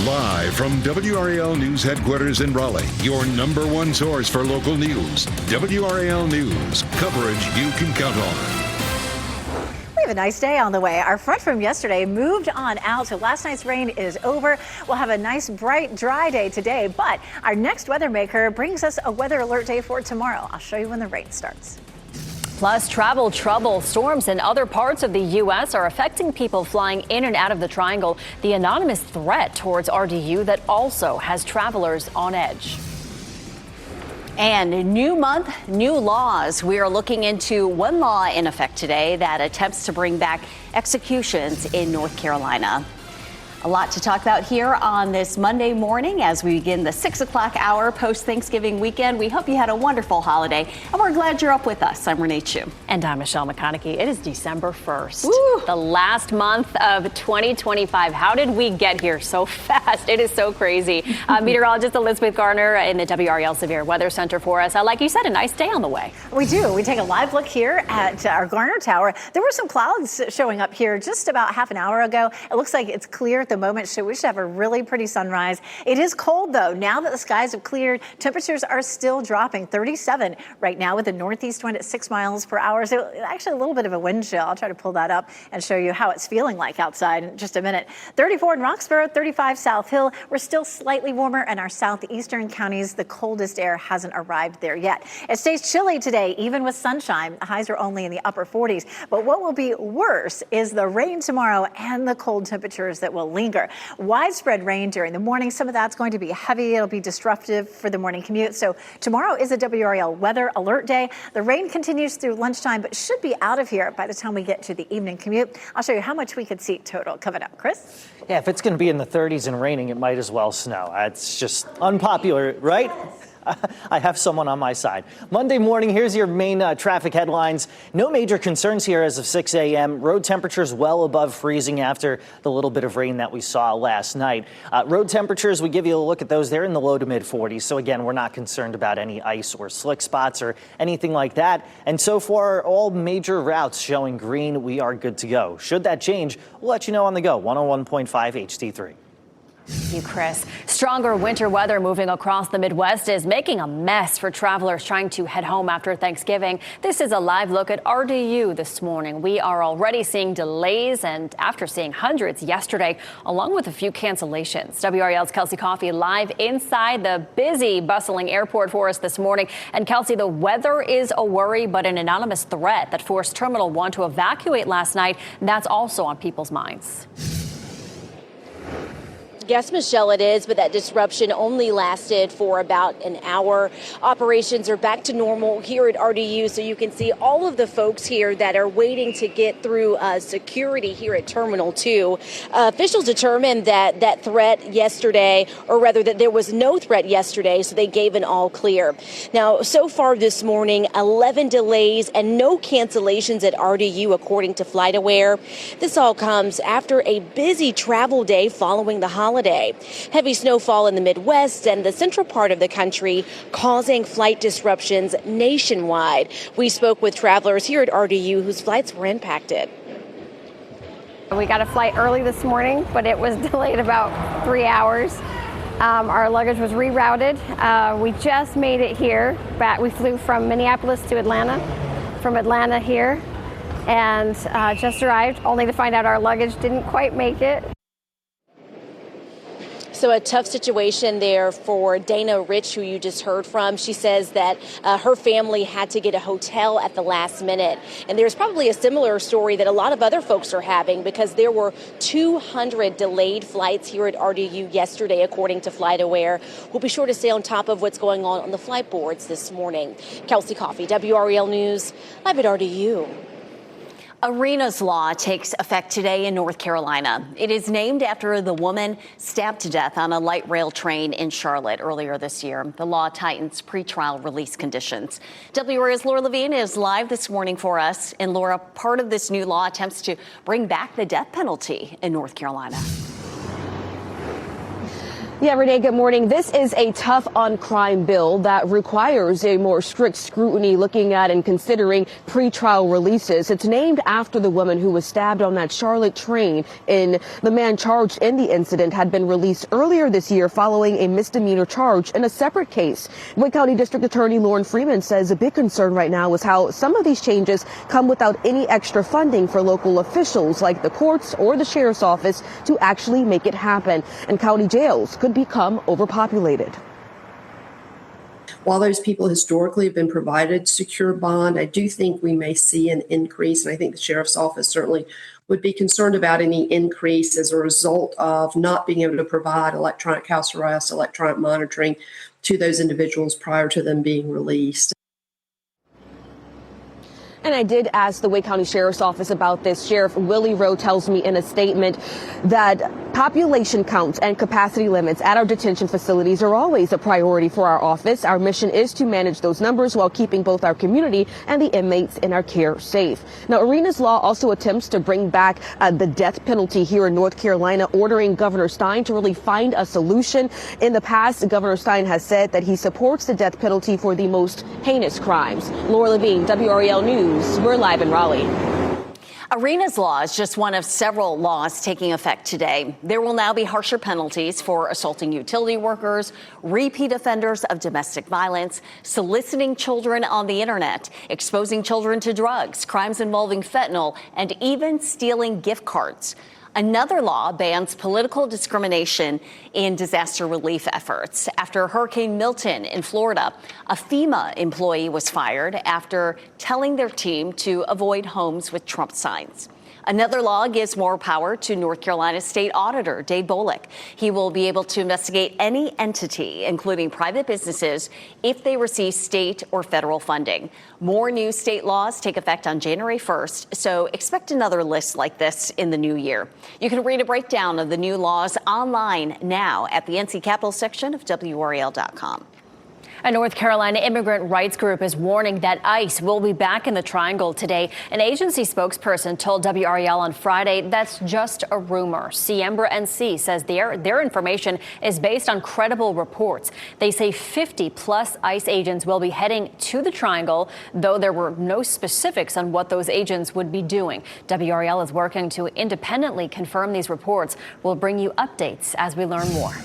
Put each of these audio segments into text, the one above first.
Live from WRAL News Headquarters in Raleigh, your number one source for local news. WRAL News, coverage you can count on. We have a nice day on the way. Our front from yesterday moved on out, so last night's rain is over. We'll have a nice, bright, dry day today, but our next weather maker brings us a weather alert day for tomorrow. I'll show you when the rain starts. Plus, travel trouble. Storms in other parts of the U.S. are affecting people flying in and out of the triangle. The anonymous threat towards RDU that also has travelers on edge. And new month, new laws. We are looking into one law in effect today that attempts to bring back executions in North Carolina. A lot to talk about here on this Monday morning as we begin the 6 o'clock hour post-Thanksgiving weekend. We hope you had a wonderful holiday, and we're glad you're up with us. I'm Renee Chu. And I'm Michelle McConaughey. It is December 1st, Woo! The last month of 2025. How did we get here so fast? It is so crazy. Meteorologist Elizabeth Garner in the WRAL Severe Weather Center for us. Like you said, a nice day on the way. We do. We take a live look here at our Garner Tower. There were some clouds showing up here just about half an hour ago. It looks like it's clear at the moment, so we should have a really pretty sunrise. It is cold, though. Now that the skies have cleared, temperatures are still dropping. 37 right now with a northeast wind at 6 miles per hour. So actually a little bit of a wind chill. I'll try to pull that up and show you how it's feeling like outside in just a minute. 34 in Roxborough, 35 South Hill. We're still slightly warmer in our southeastern counties. The coldest air hasn't arrived there yet. It stays chilly today, even with sunshine. The highs are only in the upper 40s. But what will be worse is the rain tomorrow and the cold temperatures that will linger. Widespread rain during the morning. Some of that's going to be heavy. It'll be disruptive for the morning commute. So tomorrow is a WRAL weather alert day. The rain continues through lunchtime, but should be out of here by the time we get to the evening commute. I'll show you how much we could see total coming up. Chris? Yeah, if it's going to be in the 30s and raining, it might as well snow. It's just unpopular, right? I have someone on my side. Monday morning, here's your main traffic headlines. No major concerns here as of 6 a.m. Road temperatures well above freezing after the little bit of rain that we saw last night. Road temperatures, we give you a look at those. They're in the low to mid 40s. So again, we're not concerned about any ice or slick spots or anything like that. And so far, all major routes showing green. We are good to go. Should that change, we'll let you know on the go. 101.5 HD3. Thank you, Chris. Stronger winter weather moving across the Midwest is making a mess for travelers trying to head home after Thanksgiving. This is a live look at RDU this morning. We are already seeing delays, and after seeing hundreds yesterday, along with a few cancellations. WRAL's Kelsey Coffey live inside the busy, bustling airport for us this morning. And Kelsey, the weather is a worry, but an anonymous threat that forced Terminal 1 to evacuate last night, that's also on people's minds. Yes, Michelle, it is, but that disruption only lasted for about an hour. Operations are back to normal here at RDU, so you can see all of the folks here that are waiting to get through security here at Terminal 2. Officials determined that that threat yesterday, or rather that there was no threat yesterday, so they gave an all clear. Now, so far this morning, 11 delays and no cancellations at RDU, according to FlightAware. This all comes after a busy travel day following the holiday. Heavy snowfall in the Midwest and the central part of the country causing flight disruptions nationwide. We spoke with travelers here at RDU whose flights were impacted. We got a flight early this morning, but it was delayed about 3 hours. Our luggage was rerouted. We just made it here. We flew from Minneapolis to Atlanta, from Atlanta here, and just arrived, only to find out our luggage didn't quite make it. So a tough situation there for Dana Rich, who you just heard from. She says that her family had to get a hotel at the last minute. And there's probably a similar story that a lot of other folks are having because there were 200 delayed flights here at RDU yesterday, according to FlightAware. We'll be sure to stay on top of what's going on the flight boards this morning. Kelsey Coffey, WRAL News, live at RDU. Arena's law takes effect today in North Carolina. It is named after the woman stabbed to death on a light rail train in Charlotte earlier this year. The law tightens pretrial release conditions. WRAL's Laura Levine is live this morning for us. And Laura, part of this new law attempts to bring back the death penalty in North Carolina. Yeah, Renee, good morning. This is a tough on crime bill that requires a more strict scrutiny looking at and considering pretrial releases. It's named after the woman who was stabbed on that Charlotte train. The man charged in the incident had been released earlier this year following a misdemeanor charge in a separate case. Wake County District Attorney Lauren Freeman says a big concern right now is how some of these changes come without any extra funding for local officials like the courts or the sheriff's office to actually make it happen. And county jails could become overpopulated. While those people historically have been provided secure bond, I do think we may see an increase, and I think the sheriff's office certainly would be concerned about any increase as a result of not being able to provide electronic house arrest, electronic monitoring to those individuals prior to them being released. And I did ask the Wake County Sheriff's Office about this. Sheriff Willie Rowe tells me in a statement that population counts and capacity limits at our detention facilities are always a priority for our office. Our mission is to manage those numbers while keeping both our community and the inmates in our care safe. Now, Arena's law also attempts to bring back the death penalty here in North Carolina, ordering Governor Stein to really find a solution. In the past, Governor Stein has said that he supports the death penalty for the most heinous crimes. Laura Levine, WRAL News. We're live in Raleigh. Arena's law is just one of several laws taking effect today. There will now be harsher penalties for assaulting utility workers, repeat offenders of domestic violence, soliciting children on the internet, exposing children to drugs, crimes involving fentanyl, and even stealing gift cards. Another law bans political discrimination in disaster relief efforts. After Hurricane Milton in Florida, a FEMA employee was fired after telling their team to avoid homes with Trump signs. Another law gives more power to North Carolina State Auditor Dave Bolick. He will be able to investigate any entity, including private businesses, if they receive state or federal funding. More new state laws take effect on January 1st, so expect another list like this in the new year. You can read a breakdown of the new laws online now at the NC Capitol section of WRAL.com. A North Carolina immigrant rights group is warning that ICE will be back in the Triangle today. An agency spokesperson told WRAL on Friday that's just a rumor. Siembra NC says their information is based on credible reports. They say 50-plus ICE agents will be heading to the Triangle, though there were no specifics on what those agents would be doing. WRAL is working to independently confirm these reports. We'll bring you updates as we learn more.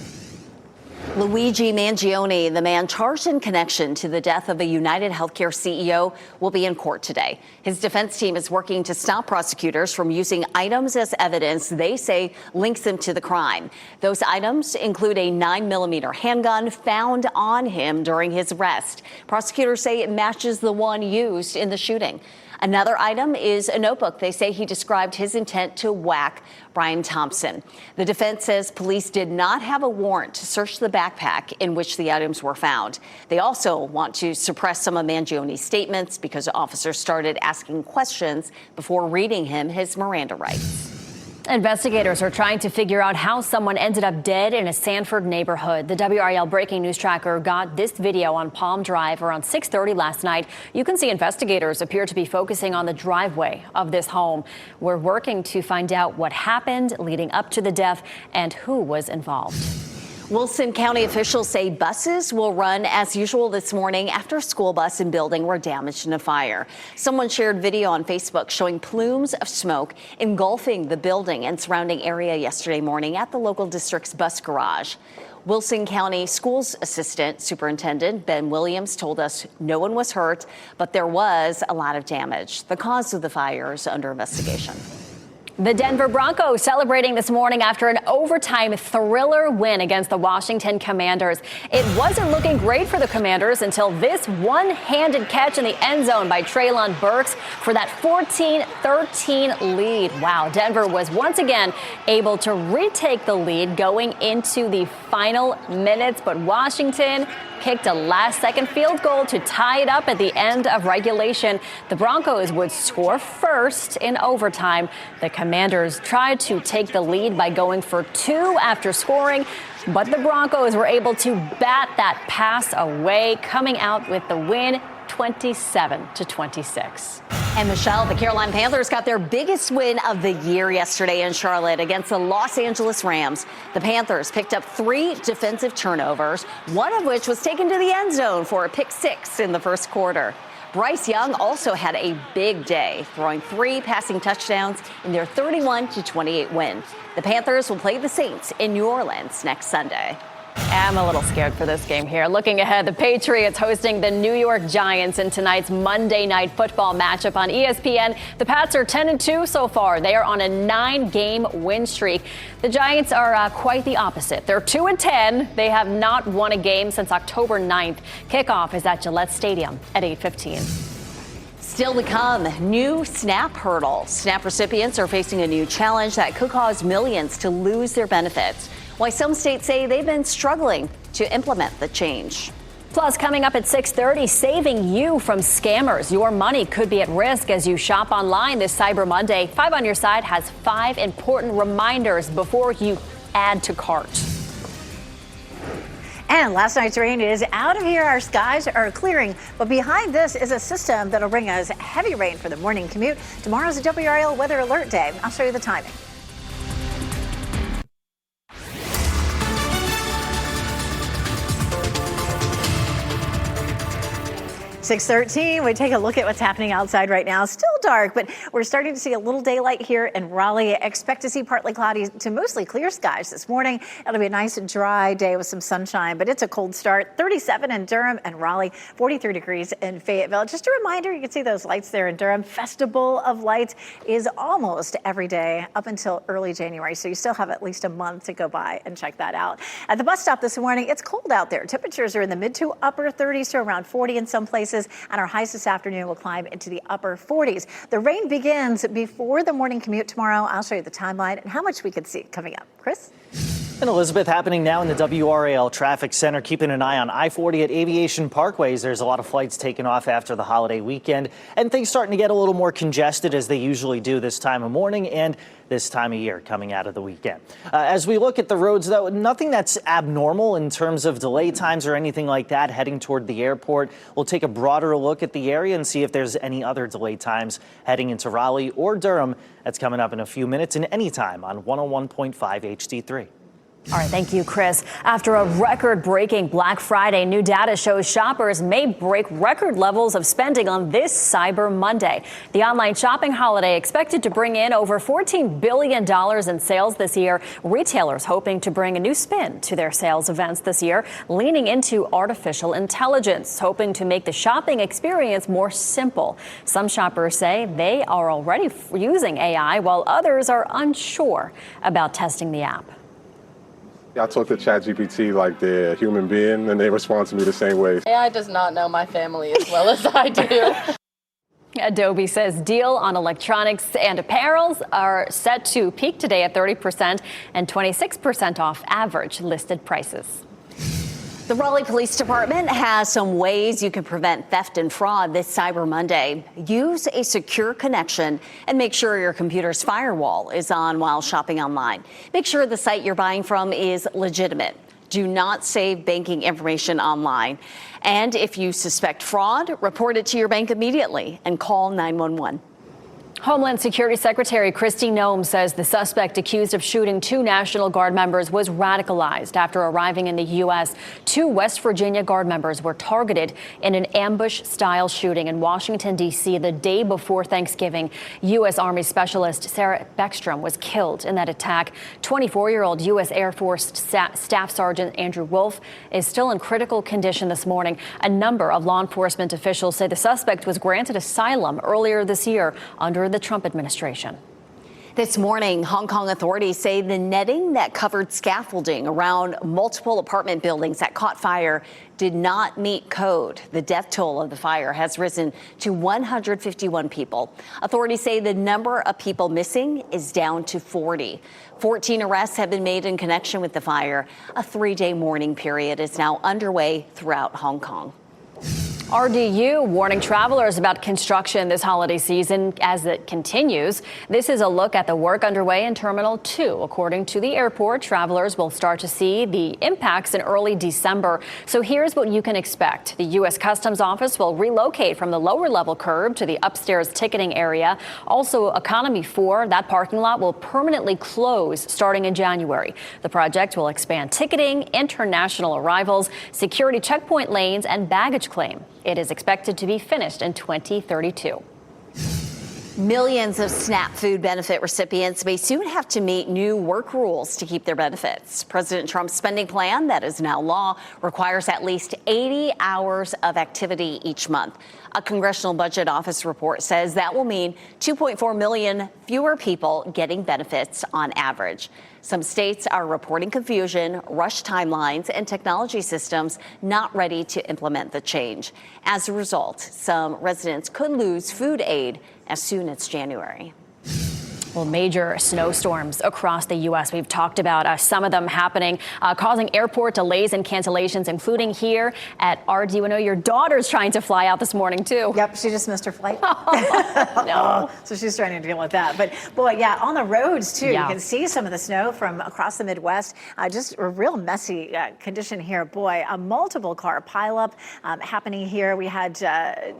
Luigi Mangione, the man charged in connection to the death of a United Healthcare CEO, will be in court today. His defense team is working to stop prosecutors from using items as evidence they say links him to the crime. Those items include a 9mm handgun found on him during his arrest. Prosecutors say it matches the one used in the shooting. Another item is a notebook. They say he described his intent to whack Brian Thompson. The defense says police did not have a warrant to search the backpack in which the items were found. They also want to suppress some of Mangione's statements because officers started asking questions before reading him his Miranda rights. Investigators are trying to figure out how someone ended up dead in a Sanford neighborhood. The WRAL breaking news tracker got this video on Palm Drive around 6:30 last night. You can see investigators appear to be focusing on the driveway of this home. We're working to find out what happened leading up to the death and who was involved. Wilson County officials say buses will run as usual this morning after a school bus and building were damaged in a fire. Someone shared video on Facebook showing plumes of smoke engulfing the building and surrounding area yesterday morning at the local district's bus garage. Wilson County Schools Assistant Superintendent Ben Williams told us no one was hurt, but there was a lot of damage. The cause of the fire is under investigation. The Denver Broncos celebrating this morning after an overtime thriller win against the Washington Commanders. It wasn't looking great for the Commanders until this one-handed catch in the end zone by Treylon Burks for that 14-13 lead. Wow, Denver was once again able to retake the lead going into the final minutes, but Washington kicked a last-second field goal to tie it up at the end of regulation. The Broncos would score first in overtime. The Commanders tried to take the lead by going for two after scoring, but the Broncos were able to bat that pass away, coming out with the win 27-26. And Michelle, the Carolina Panthers got their biggest win of the year yesterday in Charlotte against the Los Angeles Rams. The Panthers picked up 3 defensive turnovers, one of which was taken to the end zone for a pick 6 in the first quarter. Bryce Young also had a big day, throwing 3 passing touchdowns in their 31-28 win. The Panthers will play the Saints in New Orleans next Sunday. I'm a little scared for this game here. Looking ahead, the Patriots hosting the New York Giants in tonight's Monday Night Football matchup on ESPN. The Pats are 10-2 so far. They are on a 9-game win streak. The Giants are quite the opposite. They're 2-10. They have not won a game since October 9th. Kickoff is at Gillette Stadium at 8:15. Still to come, new SNAP hurdle. SNAP recipients are facing a new challenge that could cause millions to lose their benefits. Why some states say they've been struggling to implement the change. Plus, coming up at 6:30, saving you from scammers. Your money could be at risk as you shop online this Cyber Monday. 5 on Your Side has 5 important reminders before you add to cart. And last night's rain is out of here. Our skies are clearing, but behind this is a system that'll bring us heavy rain for the morning commute. Tomorrow's a WRAL weather alert day. I'll show you the timing. 6:13, we take a look at what's happening outside right now. Still dark, but we're starting to see a little daylight here in Raleigh. Expect to see partly cloudy to mostly clear skies this morning. It'll be a nice dry day with some sunshine, but it's a cold start. 37 in Durham and Raleigh, 43 degrees in Fayetteville. Just a reminder, you can see those lights there in Durham. Festival of Lights is almost every day up until early January, so you still have at least a month to go by and check that out. At the bus stop this morning, it's cold out there. Temperatures are in the mid to upper 30s to around 40 in some places. And our highs this afternoon will climb into the upper 40s. The rain begins before the morning commute tomorrow. I'll show you the timeline and how much we could see coming up. Chris? And Elizabeth, happening now in the WRAL Traffic Center, keeping an eye on I-40 at Aviation Parkways. There's a lot of flights taking off after the holiday weekend, and things starting to get a little more congested as they usually do this time of morning and this time of year coming out of the weekend. As we look at the roads, though, nothing that's abnormal in terms of delay times or anything like that heading toward the airport. We'll take a broader look at the area and see if there's any other delay times heading into Raleigh or Durham. That's coming up in a few minutes and anytime on 101.5 HD3. All right, thank you, Chris. After a record-breaking Black Friday, new data shows shoppers may break record levels of spending on this Cyber Monday. The online shopping holiday expected to bring in over $14 billion in sales this year. Retailers hoping to bring a new spin to their sales events this year, leaning into artificial intelligence, hoping to make the shopping experience more simple. Some shoppers say they are already using AI, while others are unsure about testing the app. I talk to ChatGPT like they're a human being, and they respond to me the same way. AI does not know my family as well as I do. Adobe says deal on electronics and apparels are set to peak today at 30% and 26% off average listed prices. The Raleigh Police Department has some ways you can prevent theft and fraud this Cyber Monday. Use a secure connection and make sure your computer's firewall is on while shopping online. Make sure the site you're buying from is legitimate. Do not save banking information online. And if you suspect fraud, report it to your bank immediately and call 911. Homeland Security Secretary Kristi Noem says the suspect accused of shooting 2 National Guard members was radicalized after arriving in the U.S. 2 West Virginia Guard members were targeted in an ambush-style shooting in Washington, D.C. the day before Thanksgiving. U.S. Army Specialist Sarah Beckstrom was killed in that attack. 24-year-old U.S. Air Force Staff Sergeant Andrew Wolf is still in critical condition this morning. A number of law enforcement officials say the suspect was granted asylum earlier this year under the Trump administration. This morning, Hong Kong authorities say the netting that covered scaffolding around multiple apartment buildings that caught fire did not meet code. The death toll of the fire has risen to 151 people. Authorities say the number of people missing is down to 40. 14 arrests have been made in connection with the fire. A 3-day mourning period is now underway throughout Hong Kong. RDU warning travelers about construction this holiday season as it continues. This is a look at the work underway in Terminal 2. According to the airport, travelers will start to see the impacts in early December. So here's what you can expect. The U.S. Customs Office will relocate from the lower level curb to the upstairs ticketing area. Also, Economy 4, that parking lot will permanently close starting in January. The project will expand ticketing, international arrivals, security checkpoint lanes, and baggage claim. It is expected to be finished in 2032. Millions of SNAP food benefit recipients may soon have to meet new work rules to keep their benefits. President Trump's spending plan, that is now law, requires at least 80 hours of activity each month. A Congressional Budget Office report says that will mean 2.4 million fewer people getting benefits on average. Some states are reporting confusion, rushed timelines, and technology systems not ready to implement the change. As a result, some residents could lose food aid as soon as January. Well, major snowstorms across the U.S. We've talked about some of them happening, causing airport delays and cancellations, including here at RDU. I know your daughter's trying to fly out this morning, too. Yep, she just missed her flight. No. So she's trying to deal with that. But, boy, yeah, on the roads, too. Yeah. You can see some of the snow from across the Midwest. Just a real messy condition here. Boy, a multiple car pileup happening here. We had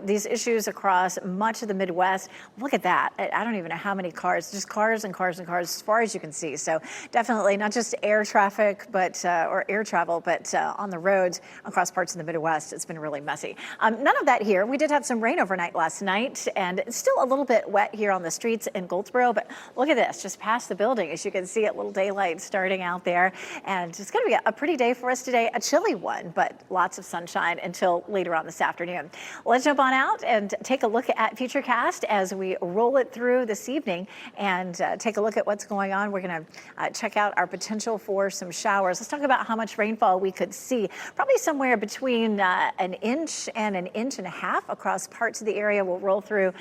these issues across much of the Midwest. Look at that. I don't even know how many cars, just cars and cars and cars as far as you can see. So definitely not just air traffic, but or air travel, but on the roads across parts of the Midwest, it's been really messy. None of that here. We did have some rain overnight last night, and it's still a little bit wet here on the streets in Goldsboro. But look at this, just past the building, as you can see, a little daylight starting out there. And it's going to be a pretty day for us today, a chilly one, but lots of sunshine until later on this afternoon. Let's jump on out and take a look at Futurecast as we roll it through this evening and take a look at what's going on. We're going to check out our potential for some showers. Let's talk about how much rainfall we could see. Probably somewhere between an inch and an inch and a half across parts of the area. Will roll through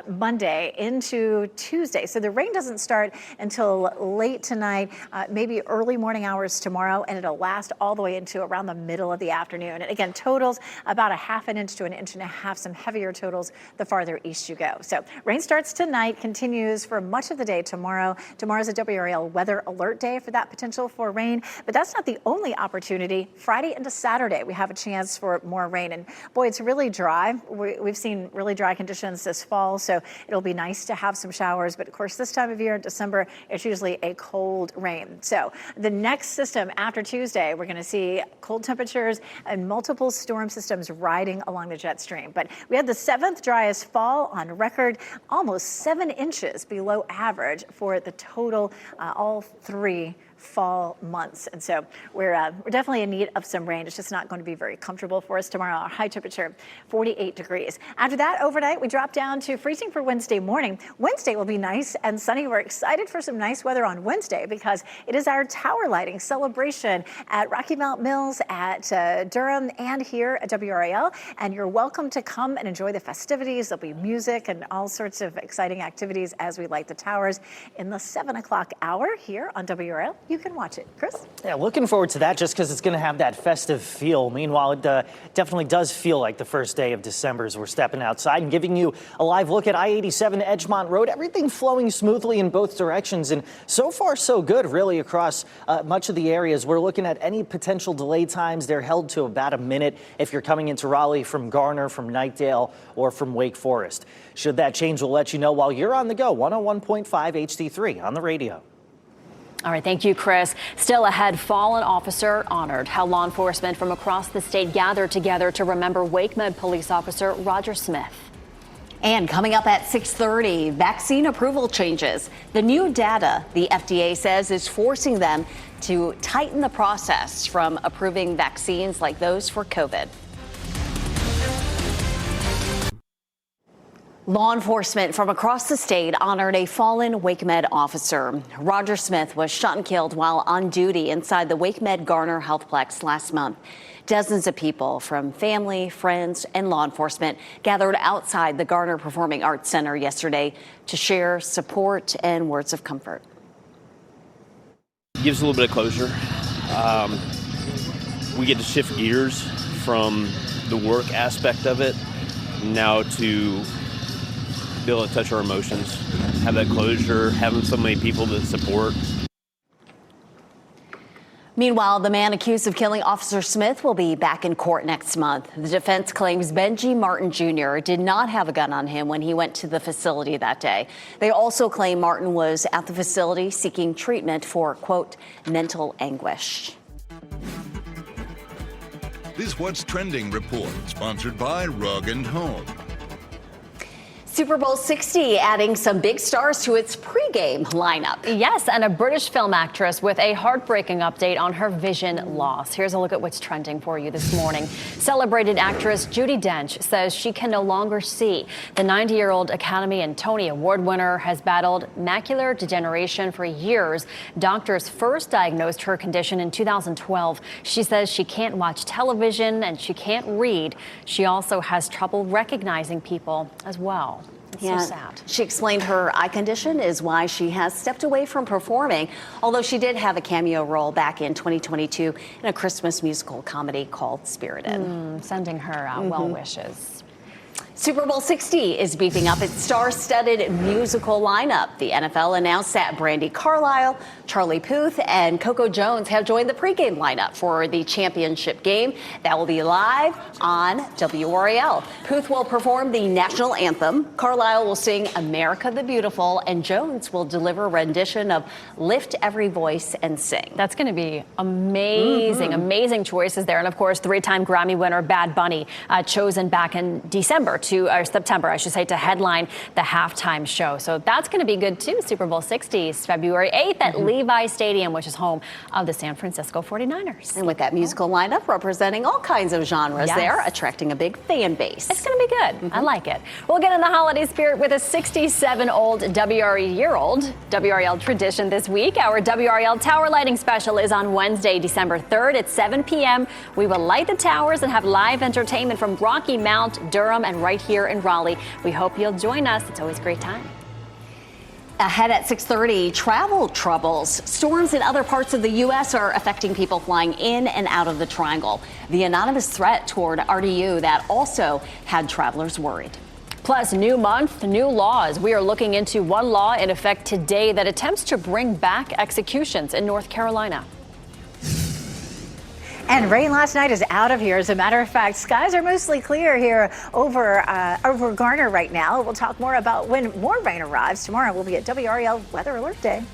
Monday into Tuesday. So the rain doesn't start until late tonight, maybe early morning hours tomorrow, and it'll last all the way into around the middle of the afternoon. And again, totals about a half an inch to an inch and a half, some heavier totals the farther east you go. So rain starts tonight, continues for much of the day tomorrow. Tomorrow's a WRAL weather alert day for that potential for rain, but that's not the only opportunity. Friday into Saturday, we have a chance for more rain. And boy, it's really dry. We've seen really dry conditions this fall, so it'll be nice to have some showers. But of course, this time of year in December, it's usually a cold rain. So the next system after Tuesday, we're going to see cold temperatures and multiple storm systems riding along the jet stream. But we had the 7th driest fall on record, almost 7 inches below average for the total, all 3 fall months. And so we're definitely in need of some rain. It's just not going to be very comfortable for us tomorrow. Our high temperature, 48 degrees. After that, overnight, we drop down to freezing for Wednesday morning. Wednesday will be nice and sunny. We're excited for some nice weather on Wednesday because it is our tower lighting celebration at Rocky Mount Mills, at Durham, and here at WRAL. And you're welcome to come and enjoy the festivities. There'll be music and all sorts of exciting activities as we light the towers in the 7 o'clock hour here on WRAL. You can watch it. Chris? Yeah, looking forward to that just because it's going to have that festive feel. Meanwhile, it definitely does feel like the first day of December as we're stepping outside and giving you a live look at I-87 Edgemont Road. Everything flowing smoothly in both directions, and so far so good really across much of the areas. We're looking at any potential delay times. They're held to about a minute if you're coming into Raleigh from Garner, from Knightdale, or from Wake Forest. Should that change, we'll let you know while you're on the go. 101.5 HD3 on the radio. All right, thank you, Chris. Still ahead, fallen officer honored. How law enforcement from across the state gathered together to remember WakeMed police officer Roger Smith. And coming up at 6:30, vaccine approval changes. The new data, the FDA says, is forcing them to tighten the process from approving vaccines like those for COVID. Law enforcement from across the state honored a fallen WakeMed officer. Roger Smith was shot and killed while on duty inside the WakeMed Garner Healthplex last month. Dozens of people from family, friends, and law enforcement gathered outside the Garner Performing Arts Center yesterday to share support and words of comfort. Gives a little bit of closure. We get to shift gears from the work aspect of it now to be able to touch our emotions, have that closure, having so many people to support. Meanwhile, the man accused of killing Officer Smith will be back in court next month. The defense claims Benji Martin Jr. did not have a gun on him when he went to the facility that day. They also claim Martin was at the facility seeking treatment for, quote, mental anguish. This What's Trending report, sponsored by Rug & Home. Super Bowl 60 adding some big stars to its pregame lineup. Yes, and a British film actress with a heartbreaking update on her vision loss. Here's a look at what's trending for you this morning. Celebrated actress Judi Dench says she can no longer see. The 90-year-old Academy and Tony Award winner has battled macular degeneration for years. Doctors first diagnosed her condition in 2012. She says she can't watch television and she can't read. She also has trouble recognizing people as well. It's so sad. She explained her eye condition is why she has stepped away from performing, although she did have a cameo role back in 2022 in a Christmas musical comedy called Spirited. Sending her well wishes. Super Bowl 60 is beefing up its star-studded musical lineup. The NFL announced that Brandi Carlile, Charlie Puth, and Coco Jones have joined the pregame lineup for the championship game that will be live on WRAL. Puth will perform the national anthem, Carlile will sing America the Beautiful, and Jones will deliver a rendition of Lift Every Voice and Sing. That's going to be amazing, amazing choices there. And of course, three-time Grammy winner Bad Bunny, chosen back in September, I should say, to headline the halftime show. So that's going to be good too. Super Bowl 60 is February 8th at Levi Stadium, which is home of the San Francisco 49ers. And with that musical lineup representing all kinds of genres there, attracting a big fan base. It's going to be good. I like it. We'll get in the holiday spirit with a 67-old WRAL tradition this week. Our WRAL Tower Lighting Special is on Wednesday, December 3rd at 7 p.m. We will light the towers and have live entertainment from Rocky Mount, Durham, and right here in Raleigh. We hope you'll join us. It's always a great time. Ahead at 6:30, travel troubles. Storms in other parts of the U.S. are affecting people flying in and out of the Triangle. The anonymous threat toward RDU that also had travelers worried. Plus, new month, new laws. We are looking into one law in effect today that attempts to bring back executions in North Carolina. And rain last night is out of here. As a matter of fact, skies are mostly clear here over Garner right now. We'll talk more about when more rain arrives. Tomorrow will be a WRAL Weather Alert Day.